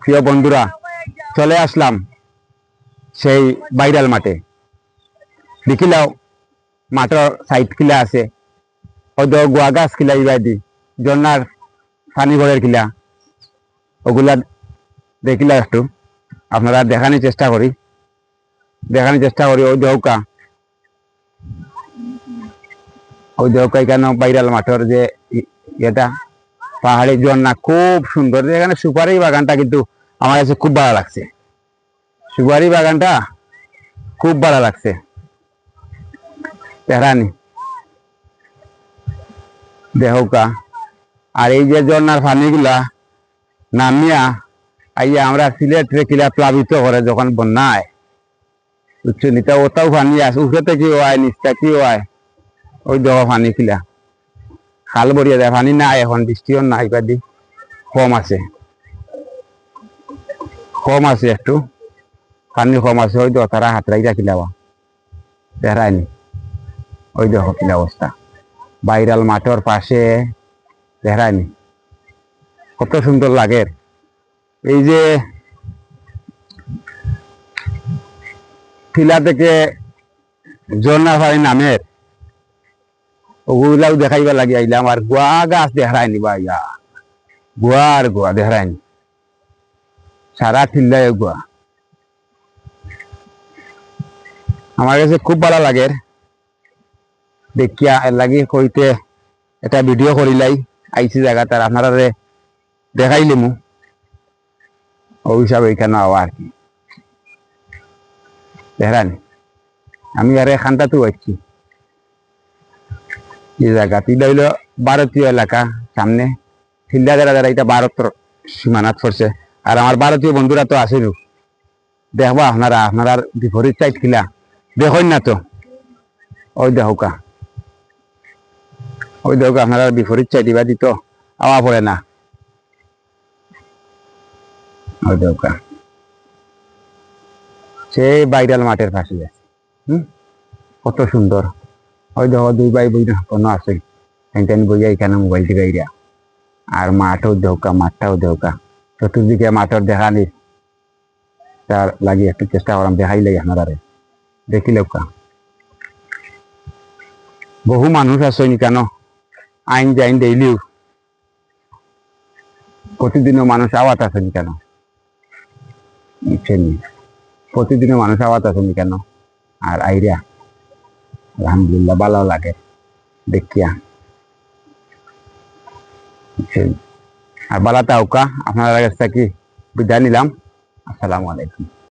প্রিয় বন্ধুরা, চলে আসলাম সেই বাইরাল মাঠে। দেখিলাও মাঠের সাইড কিলা আছে, হয়তো গোয়া গাছ কিলা ইবাদি জন্নার পানি ভরের কিলা, ওগুলা দেখিলা একটু আপনারা দেখানোর চেষ্টা করি ওই দেহকা এখানে বাইরাল মাঠের যে এটা পাহাড়ি ঝর্ণা খুব সুন্দর। এখানে সুপারি বাগানটা কিন্তু আমার কাছে খুব ভালো লাগছে, সুপারি বাগানটা খুব ভালো লাগছে। তেহরানি দেহকা আর এই যে ঝর্ণার পানিগুলা নামিয়া আইয়া আমরা সিলেট কিলা প্লাবিত করে যখন বন্যায়, বুঝছো নিতা ওটাও পানি আছে, উপরে থেকেও আয় নিচ থেকেও আয়, ওই দেহ পানি কিলা খাল ভরিয়া যায়। পানি নাই এখন, বৃষ্টিও নাই, বাদি কম আছে একটু পানি কম আছে। ওই দেহ তারা হাত রাখা কিলাবা দেখায়নি, ওই দেহ কিলা অবস্থা বাইরাল মাঠের পাশে দেখায়নি, কত সুন্দর লাগে। এই যে টিলা থেকে ঝর্ণা পানি নামের ওগুলাও দেখাইবা লাগে আইলাম। আর গোয়া গাছ দেখায়নি ভাইয়া, গোয়া আর গোয়া দেখায়নি, সারা টিল্লায় গোয়া। আমার কাছে খুব ভালো লাগে দেখিয়া, এর লাগে কইতে এটা ভিডিও করিলাই আইসি জায়গা তার আপনারা দেখাইলিমু ওই হিসাবে এখানে আওয়া আর কি দেখানি। আমি আর এখানটা তো আছি এই জায়গা, এটা হইল ভারতীয় এলাকা, সামনে ফিল্ডা যারা এটা ভারতের সীমানাত পড়ছে। আর আমার ভারতীয় বন্ধুরা তো আসেন, দেখবা আপনারা বিপরীত সাইড খিলা দেখেন না তো, ওই দেহকা আপনারা বিপরীত সাইড দিবা দিত আওয়া পড়ে না, ওই দেহকা সেই বাইরাল মাঠের পাশে আছে। কত সুন্দর। ওই দেখো দুই ভাই বই কোনো আছে এখানে বইয়া, এখানে মোবাইল টিকাইয়া। আর মাঠটাও দেহকা চতুর্দিকে মাঠের দেখানি, তার লাগে একটু চেষ্টা করাম দেখাই লাগে আপনারা দেখিলে। বহু মানুষ আছে কেন আইন যাইন ডেইলিও, প্রতিদিনও মানুষ আওয়াত আছেন কেন, প্রতিদিনও মানুষ আওয়াত আছেন কেন। আর আইরিয়া আলহামদুলিল্লাহ ভালো লাগে দেখিয়া। আর বালাতা উকা আপনারা কাছ থেকে বিদায় নিলাম। আসসালামু আলাইকুম।